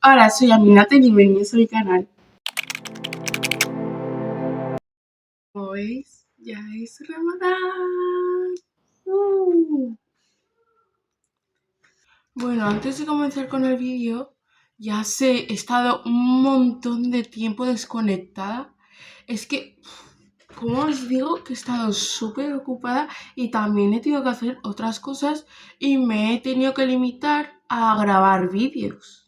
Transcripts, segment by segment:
Hola, soy Aminata y bienvenidos a mi canal. Como veis, ya es Ramadán. Bueno, antes de comenzar con el vídeo, ya sé, he estado un montón de tiempo desconectada. Es que, como os digo, que he estado súper ocupada y también he tenido que hacer otras cosas y me he tenido que limitar a grabar vídeos.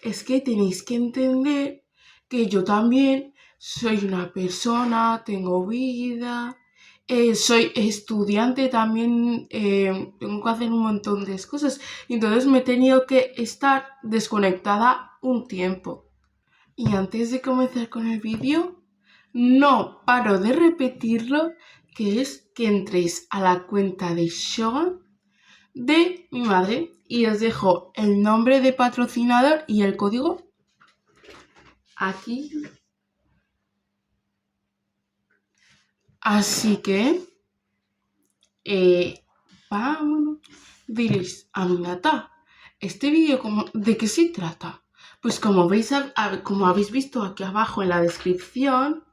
Es que tenéis que entender que yo también soy una persona, tengo vida, soy estudiante también, tengo que hacer un montón de cosas. Entonces me he tenido que estar desconectada un tiempo. Y antes de comenzar con el vídeo, no paro de repetirlo, que es que entréis a la cuenta de Shogun de mi madre y os dejo el nombre de patrocinador y el código aquí. Así que vámonos. Diréis, Aminata, ¿este vídeo de qué se trata? Pues como veis, como habéis visto aquí abajo en la descripción,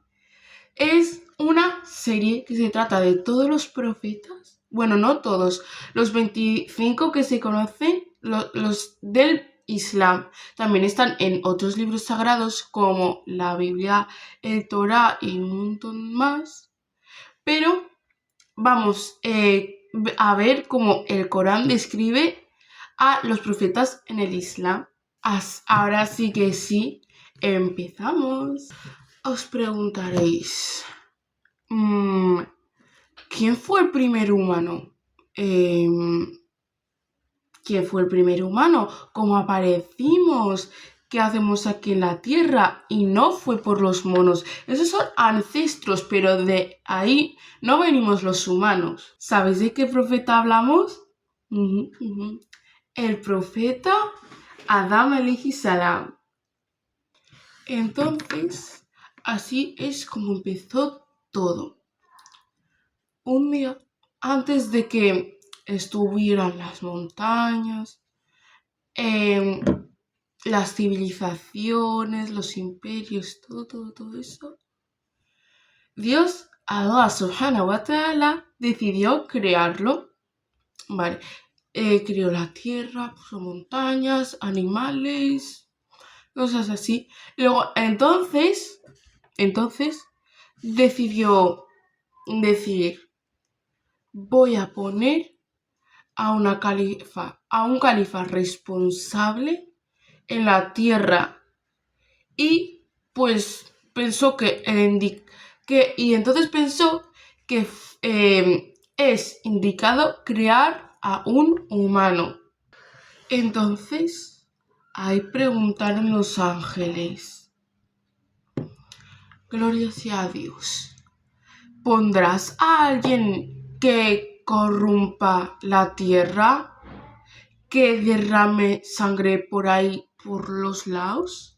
es una serie que se trata de todos los profetas. Bueno, no todos, los 25 que se conocen, los del Islam. También están en otros libros sagrados como la Biblia, el Torá y un montón más. Pero vamos a ver cómo el Corán describe a los profetas en el Islam. Ahora sí que sí, empezamos. Os preguntaréis, ¿quién fue el primer humano? ¿Quién fue el primer humano? ¿Cómo aparecimos? ¿Qué hacemos aquí en la Tierra? Y no fue por los monos. Esos son ancestros, pero de ahí no venimos los humanos. ¿Sabéis de qué profeta hablamos? El profeta Adam alayhi salam. Entonces, así es como empezó todo. Un día antes de que estuvieran las montañas, las civilizaciones, los imperios, todo eso, Dios, Allah subhanahu wa ta'ala, decidió crearlo, ¿vale? Creó la tierra, puso montañas, animales, cosas así. Luego, entonces, decidió decir, voy a poner a un califa responsable en la tierra. Y pues pensó y entonces pensó que es indicado crear a un humano. Entonces, ahí preguntaron los ángeles, gloria sea a Dios, ¿pondrás a alguien que corrompa la tierra, que derrame sangre por ahí por los lados?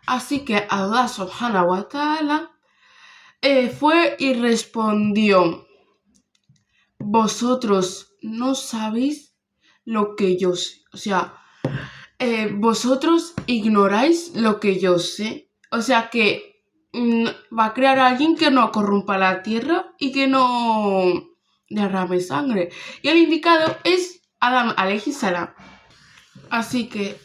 Así que Allah subhanahu wa ta'ala fue y respondió, vosotros no sabéis lo que yo sé. O sea, vosotros ignoráis lo que yo sé. O sea que va a crear a alguien que no corrompa la tierra y que no derrame sangre. Y el indicado es Adam alayhi salam. Así que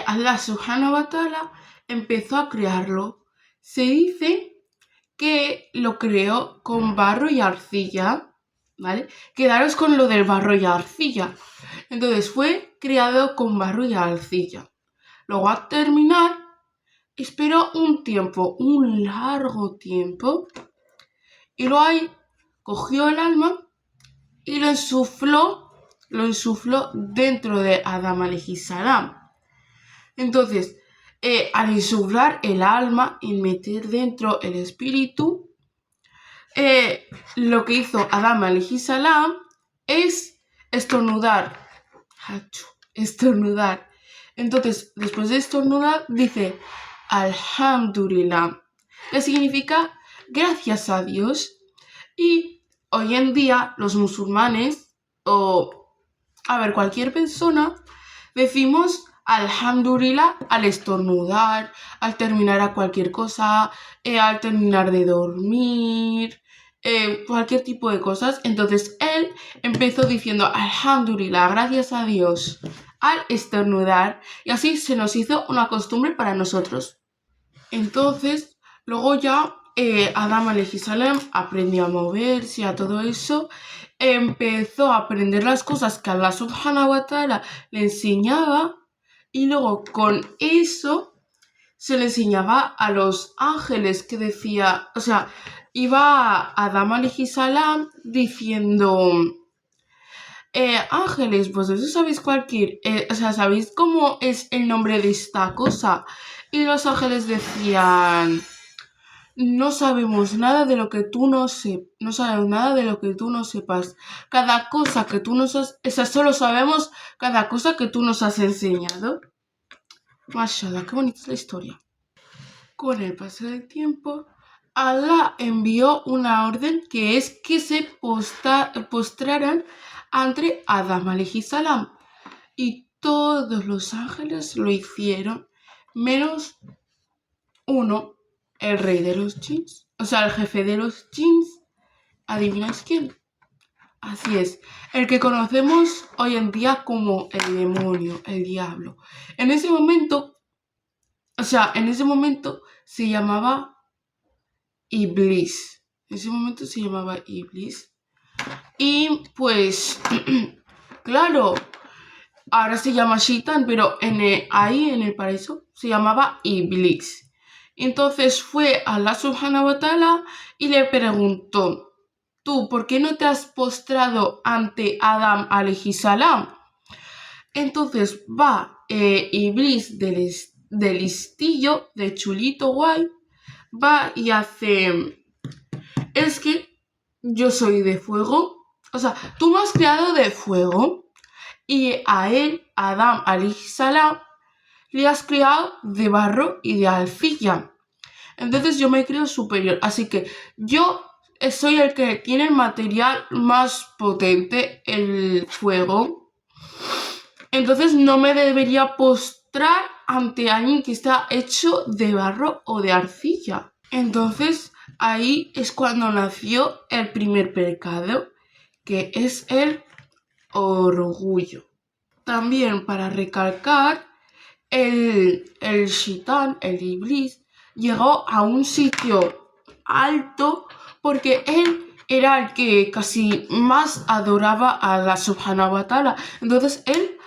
Allah subhanahu wa ta'ala empezó a crearlo. Se dice que lo creó con barro y arcilla, ¿vale? Quedaros con lo del barro y arcilla. Entonces fue creado con barro y arcilla. Luego al terminar, esperó un largo tiempo, y luego ahí cogió el alma y lo insufló dentro de Adam alayhi salam. Entonces, al insuflar el alma y meter dentro el espíritu, lo que hizo Adam alayhi salam es estornudar. Entonces, después de estornudar, dice Alhamdulillah, que significa gracias a Dios. Y hoy en día los musulmanes, o cualquier persona, decimos alhamdulillah al estornudar, al terminar a cualquier cosa, al terminar de dormir, cualquier tipo de cosas. Entonces él empezó diciendo alhamdulillah, gracias a Dios, al estornudar, y así se nos hizo una costumbre para nosotros. Entonces, luego ya Adam alayhi salam aprendió a moverse, a todo eso, empezó a aprender las cosas que Allah subhanahu wa ta'ala le enseñaba, y luego con eso se le enseñaba a los ángeles, que decía, o sea, iba Adam alayhi salam diciendo, ángeles, vosotros sabéis o sea, ¿sabéis cómo es el nombre de esta cosa? Y los ángeles decían, no sabemos nada de lo que tú no sabemos nada de lo que tú no sepas. Cada cosa que tú nos has, o sea, solo sabemos cada cosa que tú nos has enseñado. Mashallah, qué bonita es la historia. Con el paso del tiempo, Allah envió una orden, que es que se postraran ante Adam alayhi salam, y todos los ángeles lo hicieron, menos uno, el rey de los jinns, o sea, el jefe de los jinns. ¿Adivináis quién? Así es, el que conocemos hoy en día como el demonio, el diablo. En ese momento se llamaba Iblis. Y pues, claro, ahora se llama Shaitan, pero ahí en el paraíso se llamaba Iblis. Entonces fue Allah subhanahu wa ta'ala y le preguntó, ¿tú por qué no te has postrado ante Adam alayhi salam? Entonces va Iblis de listillo, de chulito guay, va y hace, es que yo soy de fuego, o sea, tú me has creado de fuego, y a él, Adam alayhi salam, le has creado de barro y de arcilla. Entonces yo me creo superior, así que yo soy el que tiene el material más potente, el fuego. Entonces no me debería postrar ante alguien que está hecho de barro o de arcilla. Entonces ahí es cuando nació el primer pecado, que es el orgullo. También, para recalcar, el Shaitan, el Iblis, llegó a un sitio alto porque él era el que casi más adoraba a Allah subhanahu wa ta'ala. Entonces él,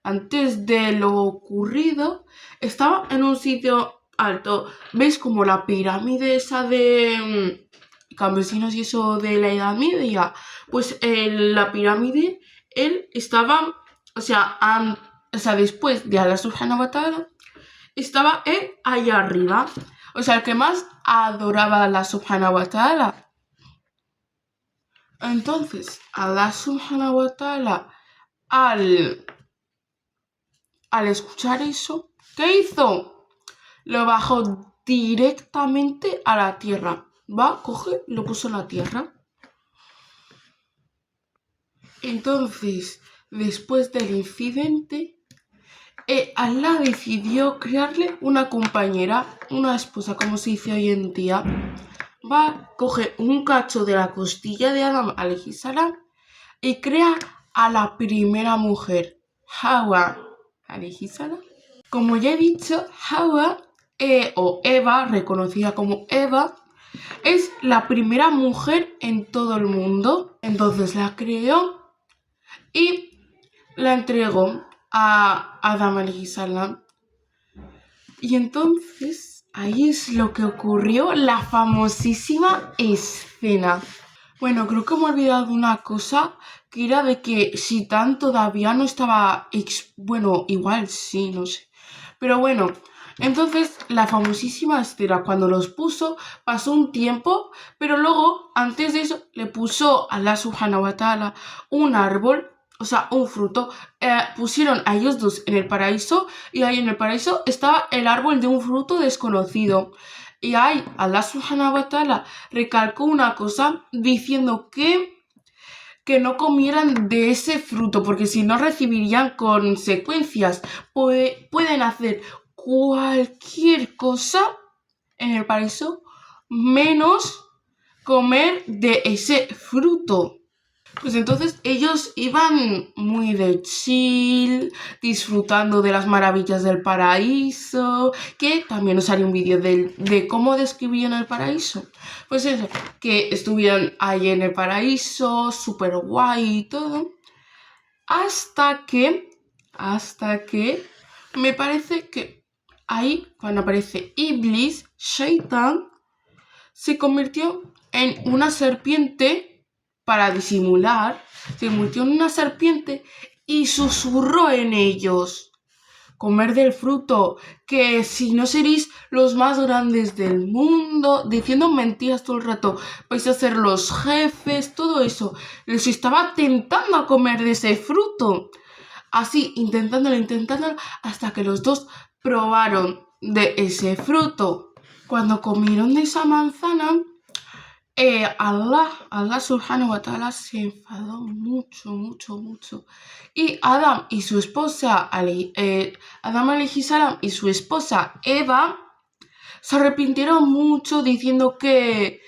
antes de lo ocurrido, estaba en un sitio alto. ¿Veis como la pirámide esa de campesinos y eso de la Edad Media? Pues la pirámide, él estaba, o sea, después de Allah subhanahu wa ta'ala, estaba él allá arriba. O sea, el que más adoraba a Allah subhanahu wa ta'ala. Entonces, Allah subhanahu wa ta'ala, al escuchar eso, ¿qué hizo? Lo bajó directamente a la tierra. Coge y lo puso en la tierra. Entonces, después del incidente, Allah decidió crearle una compañera, una esposa, como se dice hoy en día. Coge un cacho de la costilla de Adam alayhi salam y crea a la primera mujer, Hawa alayhi salam. Como ya he dicho, Hawa o Eva, reconocida como Eva, es la primera mujer en todo el mundo. Entonces la creó y la entregó a Adam alayhi salam. Y entonces ahí es lo que ocurrió, la famosísima escena. Bueno, creo que me he olvidado de una cosa, que era de que Shaitan todavía no estaba... Bueno, igual sí, no sé. Pero bueno, entonces la famosísima escena, cuando los puso, pasó un tiempo, pero luego, antes de eso, le puso a Allah subhanahu wa ta'ala un árbol, o sea, un fruto. Pusieron a ellos dos en el paraíso, y ahí en el paraíso estaba el árbol de un fruto desconocido. Y ahí Allah subhanahu wa ta'ala recalcó una cosa diciendo que que no comieran de ese fruto, porque si no recibirían consecuencias. Pueden hacer cualquier cosa en el paraíso menos comer de ese fruto. Pues entonces ellos iban muy de chill, disfrutando de las maravillas del paraíso, que también os haré un vídeo de cómo describían el paraíso. Pues eso, que estuvieron ahí en el paraíso, súper guay y todo, hasta que me parece que ahí, cuando aparece Iblis, Shaitan, se convirtió en una serpiente para disimular, se convirtió en una serpiente y susurró en ellos: comer del fruto, que si no seréis los más grandes del mundo, diciendo mentiras todo el rato, vais a ser los jefes, todo eso. Les estaba tentando a comer de ese fruto. Así, intentándolo, hasta que los dos probaron de ese fruto. Cuando comieron de esa manzana, Allah subhanahu wa ta'ala se enfadó mucho. Y Adam y su esposa, Adam alayhi salam y su esposa Eva, se arrepintieron mucho, diciendo que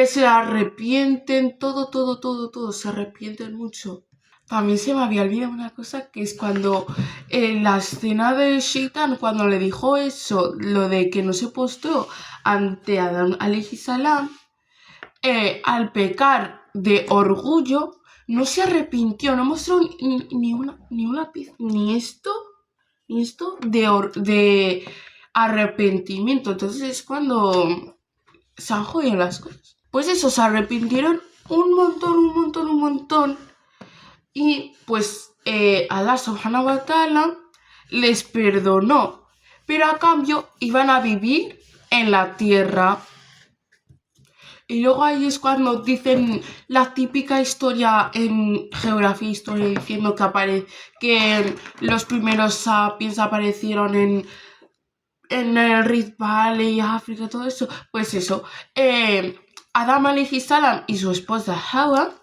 se arrepienten, todo, se arrepienten mucho. También se me había olvidado una cosa, que es cuando en la escena de Shaitan, cuando le dijo eso, lo de que no se postró ante Adam alayhi salam, al pecar de orgullo, no se arrepintió, no mostró ni esto de arrepentimiento. Entonces es cuando se han jodido las cosas. Pues eso, se arrepintieron un montón. Y pues Allah subhanahu wa ta'ala les perdonó, pero a cambio iban a vivir en la tierra. Y luego ahí es cuando dicen la típica historia en geografía, historia, diciendo que los primeros sapiens aparecieron en el Rift Valley, África, todo eso. Pues eso, Adam alayhi salam y su esposa Hawa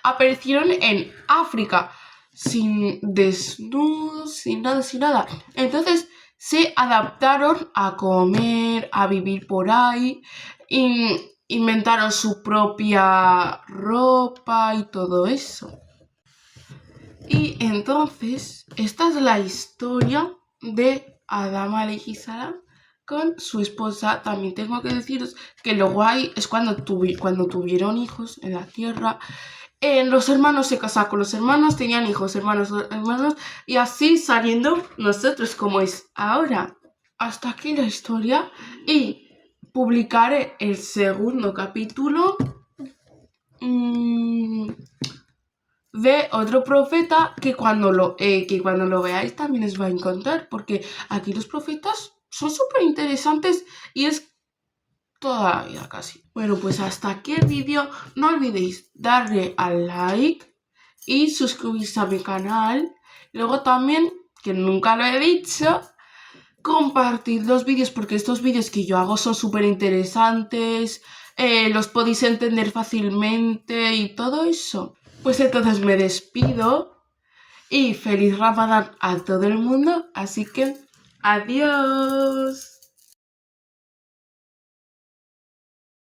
aparecieron en África, sin desnudos, sin nada. Entonces se adaptaron a comer, a vivir por ahí, y inventaron su propia ropa y todo eso. Y entonces, esta es la historia de Adam alayhi salam con su esposa. También tengo que deciros que lo guay es cuando tuvieron hijos en la tierra. Los hermanos se casaban con los hermanos, tenían hijos, hermanos, y así saliendo nosotros como es ahora. Hasta aquí la historia, y publicaré el segundo capítulo de otro profeta que cuando lo veáis también os va a encontrar, porque aquí los profetas son súper interesantes y es toda la vida casi. Bueno, pues hasta aquí el vídeo. No olvidéis darle al like y suscribirse a mi canal. Luego también, que nunca lo he dicho, compartid los vídeos, porque estos vídeos que yo hago son súper interesantes, los podéis entender fácilmente y todo eso. Pues entonces me despido y feliz Ramadán a todo el mundo, así que adiós.